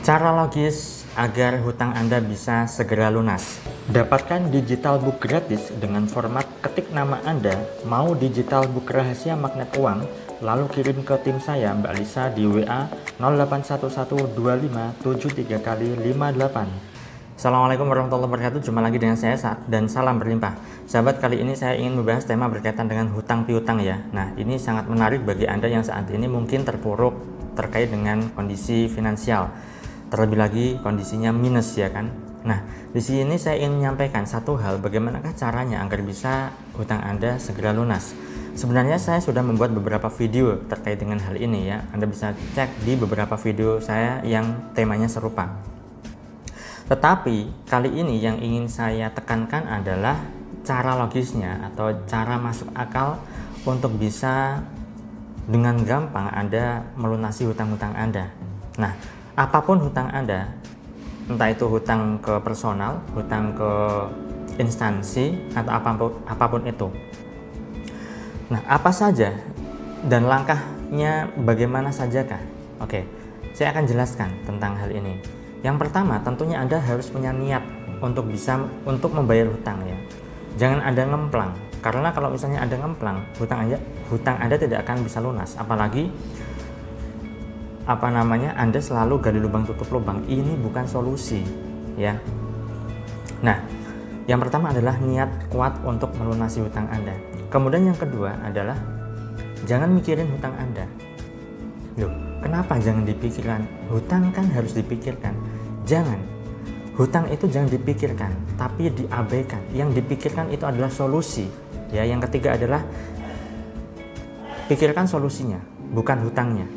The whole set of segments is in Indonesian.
Cara logis agar hutang Anda bisa segera lunas. Dapatkan digital book gratis dengan format ketik nama Anda, mau digital book rahasia magnet uang, lalu kirim ke tim saya Mbak Lisa di WA 08112573 kali 58. Assalamualaikum warahmatullahi wabarakatuh. Jumpa lagi dengan saya dan salam berlimpah. Sahabat, kali ini saya ingin membahas tema berkaitan dengan hutang piutang ya. Nah, ini sangat menarik bagi Anda yang saat ini mungkin terpuruk terkait dengan kondisi finansial. Terlebih lagi kondisinya minus ya kan. Nah, di sini saya ingin menyampaikan satu hal, bagaimanakah caranya agar bisa hutang Anda segera lunas. Sebenarnya saya sudah membuat beberapa video terkait dengan hal ini ya. Anda bisa cek di beberapa video saya yang temanya serupa. Tetapi kali ini yang ingin saya tekankan adalah cara logisnya atau cara masuk akal untuk bisa dengan gampang Anda melunasi hutang-hutang Anda. Nah, apapun hutang Anda, entah itu hutang ke personal, hutang ke instansi, atau apapun itu. Nah, apa saja dan langkahnya bagaimana sajakah? Oke, saya akan jelaskan tentang hal ini. Yang pertama, tentunya Anda harus punya niat untuk membayar hutang ya. Jangan Anda ngemplang, karena kalau misalnya Anda ngemplang, hutang Anda tidak akan bisa lunas. Apalagi Anda selalu gali lubang tutup lubang. Ini bukan solusi ya. Nah, yang pertama adalah niat kuat untuk melunasi hutang Anda. Kemudian yang kedua adalah jangan mikirin hutang Anda. Loh, kenapa jangan dipikirkan? Hutang kan harus dipikirkan. Jangan. Hutang itu jangan dipikirkan, tapi diabaikan. Yang dipikirkan itu adalah solusi. Ya, yang ketiga adalah pikirkan solusinya, bukan hutangnya.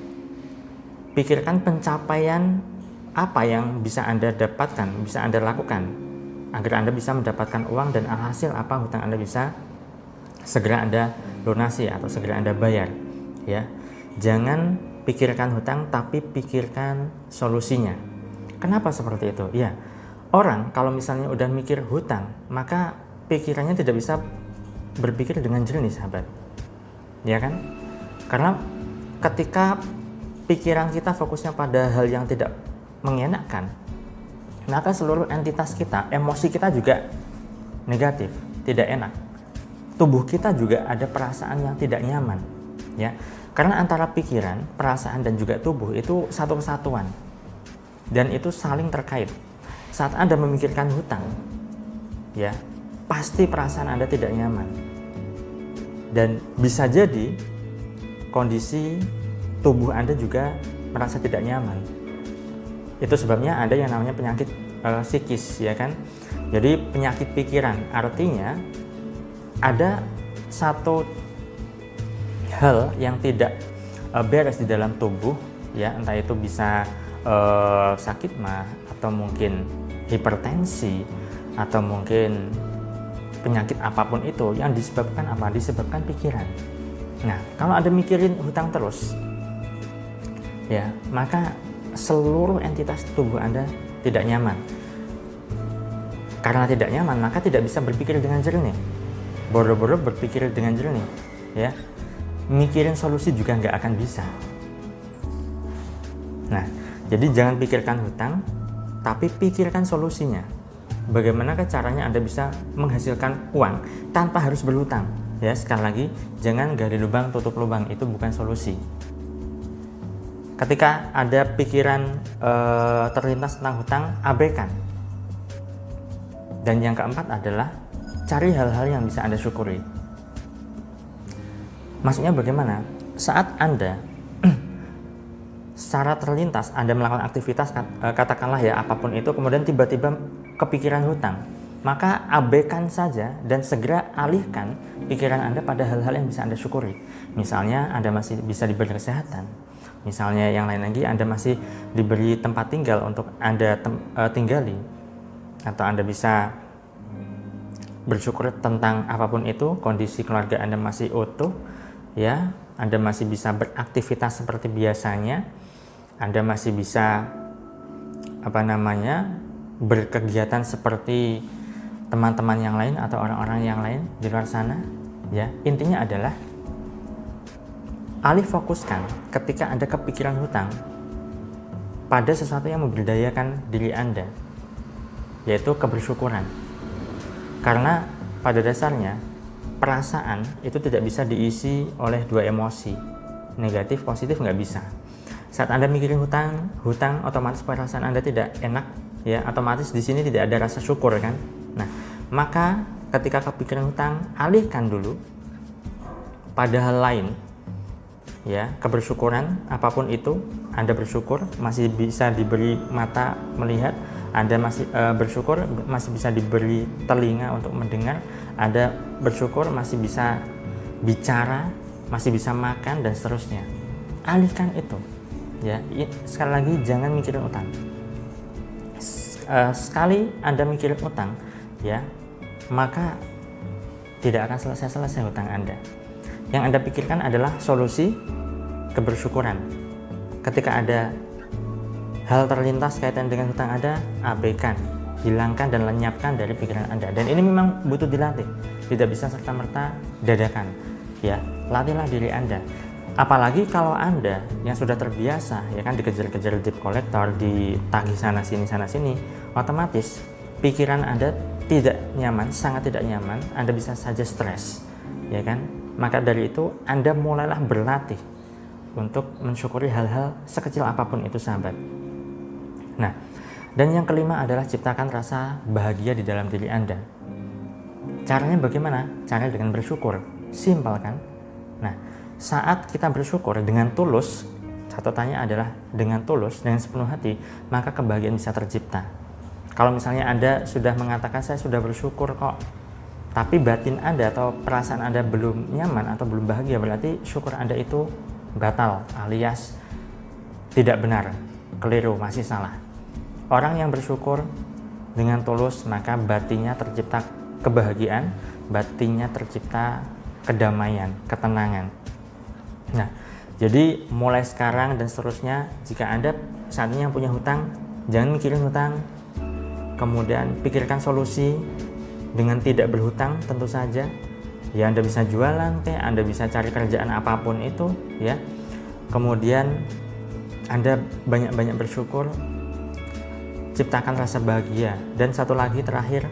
Pikirkan pencapaian apa yang bisa Anda dapatkan, bisa Anda lakukan agar Anda bisa mendapatkan uang, dan alhasil apa hutang Anda bisa segera Anda lunasi atau segera Anda bayar ya. Jangan pikirkan hutang tapi pikirkan solusinya. Kenapa seperti itu? Ya, orang kalau misalnya udah mikir hutang, maka pikirannya tidak bisa berpikir dengan jernih, sahabat. Ya kan? Karena ketika pikiran kita fokusnya pada hal yang tidak mengenakan, maka seluruh entitas kita, emosi kita juga negatif, tidak enak. Tubuh kita juga ada perasaan yang tidak nyaman, ya. Karena antara pikiran, perasaan dan juga tubuh itu satu kesatuan, dan itu saling terkait. Saat Anda memikirkan hutang, ya, pasti perasaan Anda tidak nyaman, dan bisa jadi kondisi tubuh Anda juga merasa tidak nyaman. Itu sebabnya ada yang namanya penyakit psikis, ya kan? Jadi penyakit pikiran, artinya ada satu hal yang tidak beres di dalam tubuh, ya, entah itu bisa sakit mah, atau mungkin hipertensi, atau mungkin penyakit apapun itu yang disebabkan apa? Disebabkan pikiran. Nah, kalau Anda mikirin hutang terus, ya, maka seluruh entitas tubuh Anda tidak nyaman. Karena tidak nyaman, maka tidak bisa berpikir dengan jernih. Boro-boro berpikir dengan jernih, ya. Mikirin solusi juga nggak akan bisa. Nah, jadi jangan pikirkan hutang, tapi pikirkan solusinya. Bagaimanakah caranya Anda bisa menghasilkan uang tanpa harus berhutang? Ya, sekali lagi, jangan gali lubang tutup lubang, itu bukan solusi. Ketika ada pikiran terlintas tentang hutang, abaikan. Dan yang keempat adalah cari hal-hal yang bisa Anda syukuri. Maksudnya bagaimana? Saat Anda secara terlintas Anda melakukan aktivitas, katakanlah ya apapun itu, kemudian tiba-tiba kepikiran hutang, maka abaikan saja dan segera alihkan pikiran Anda pada hal-hal yang bisa Anda syukuri. Misalnya Anda masih bisa diberi kesehatan. Misalnya yang lain lagi, Anda masih diberi tempat tinggal untuk Anda tinggali, atau Anda bisa bersyukur tentang apapun itu, kondisi keluarga Anda masih utuh, ya, Anda masih bisa beraktivitas seperti biasanya, Anda masih bisa berkegiatan seperti teman-teman yang lain atau orang-orang yang lain di luar sana, ya. Intinya adalah alih fokuskan ketika Anda kepikiran hutang, pada sesuatu yang memberdayakan diri Anda, yaitu kebersyukuran. Karena pada dasarnya perasaan itu tidak bisa diisi oleh dua emosi, negatif positif nggak bisa. Saat Anda mikirin hutang otomatis perasaan Anda tidak enak, ya, otomatis di sini tidak ada rasa syukur kan. Nah, maka ketika kepikiran hutang, alihkan dulu pada hal lain, ya, kebersyukuran apapun itu. Anda bersyukur masih bisa diberi mata melihat, Anda masih bersyukur masih bisa diberi telinga untuk mendengar, Anda bersyukur masih bisa bicara, masih bisa makan dan seterusnya. Alihkan itu, ya. Sekali lagi jangan mikirin utang. Sekali Anda mikirin utang, ya, maka tidak akan selesai hutang Anda. Yang Anda pikirkan adalah solusi kebersyukuran. Ketika ada hal terlintas kaitan dengan hutang Anda, abaikan, hilangkan dan lenyapkan dari pikiran Anda. Dan ini memang butuh dilatih, tidak bisa serta-merta dadakan. Ya, latihlah diri Anda. Apalagi kalau Anda yang sudah terbiasa, ya kan, dikejar-kejar debt collector, ditagih sana sini, otomatis pikiran Anda tidak nyaman, sangat tidak nyaman, Anda bisa saja stres, ya kan? Maka dari itu Anda mulailah berlatih untuk mensyukuri hal-hal sekecil apapun itu, sahabat. Nah, dan yang kelima adalah ciptakan rasa bahagia di dalam diri Anda. Caranya bagaimana? Caranya dengan bersyukur. Simpel kan? Nah, saat kita bersyukur dengan tulus, catatannya adalah dengan tulus, dengan sepenuh hati, maka kebahagiaan bisa tercipta. Kalau misalnya Anda sudah mengatakan saya sudah bersyukur kok, tapi batin Anda atau perasaan Anda belum nyaman atau belum bahagia, berarti syukur Anda itu batal alias tidak benar, keliru, masih salah. Orang yang bersyukur dengan tulus, maka batinnya tercipta kebahagiaan, batinnya tercipta kedamaian, ketenangan. Nah, jadi mulai sekarang dan seterusnya, jika Anda saat ini yang punya hutang, jangan mikirin hutang, kemudian pikirkan solusi dengan tidak berhutang. Tentu saja, ya, Anda bisa jualan kayak, Anda bisa cari kerjaan apapun itu, ya. Kemudian Anda banyak-banyak bersyukur, ciptakan rasa bahagia. Dan satu lagi terakhir,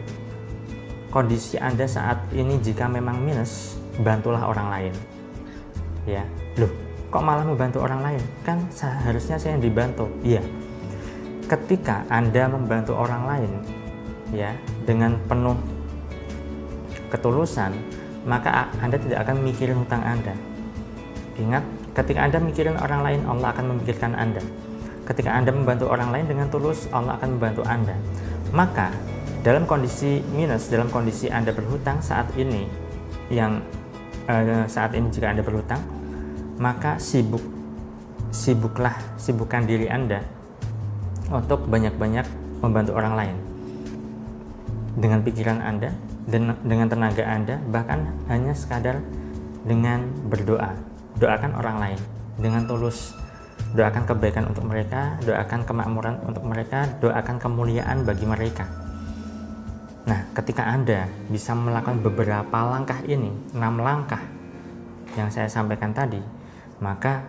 kondisi Anda saat ini jika memang minus, bantulah orang lain. Ya, loh, kok malah membantu orang lain? Kan seharusnya saya yang dibantu. Iya. Ketika Anda membantu orang lain, ya, dengan penuh ketulusan, maka Anda tidak akan mikirin hutang Anda. Ingat, ketika Anda mikirin orang lain, Allah akan memikirkan Anda. Ketika Anda membantu orang lain dengan tulus, Allah akan membantu Anda. Maka dalam kondisi minus, dalam kondisi Anda berhutang saat ini, saat ini jika Anda berhutang, maka sibukkan diri Anda untuk banyak-banyak membantu orang lain dengan pikiran Anda dan dengan tenaga Anda, bahkan hanya sekadar dengan berdoa. Doakan orang lain dengan tulus, doakan kebaikan untuk mereka, doakan kemakmuran untuk mereka, doakan kemuliaan bagi mereka. Nah, ketika Anda bisa melakukan beberapa langkah ini, 6 langkah yang saya sampaikan tadi, maka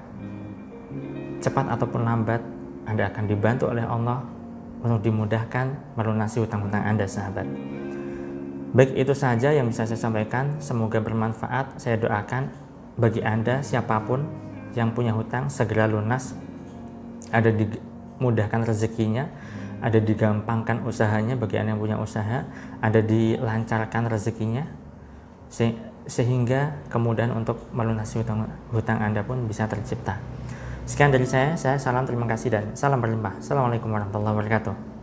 cepat ataupun lambat Anda akan dibantu oleh Allah untuk dimudahkan melunasi hutang-hutang Anda, sahabat. Baik, itu saja yang bisa saya sampaikan. Semoga bermanfaat. Saya doakan bagi Anda siapapun yang punya hutang segera lunas, ada dimudahkan rezekinya, ada digampangkan usahanya bagi Anda yang punya usaha, ada dilancarkan rezekinya, sehingga kemudahan untuk melunasi hutang Anda pun bisa tercipta. Sekian dari saya salam, terima kasih dan salam berlimpah. Assalamualaikum warahmatullahi wabarakatuh.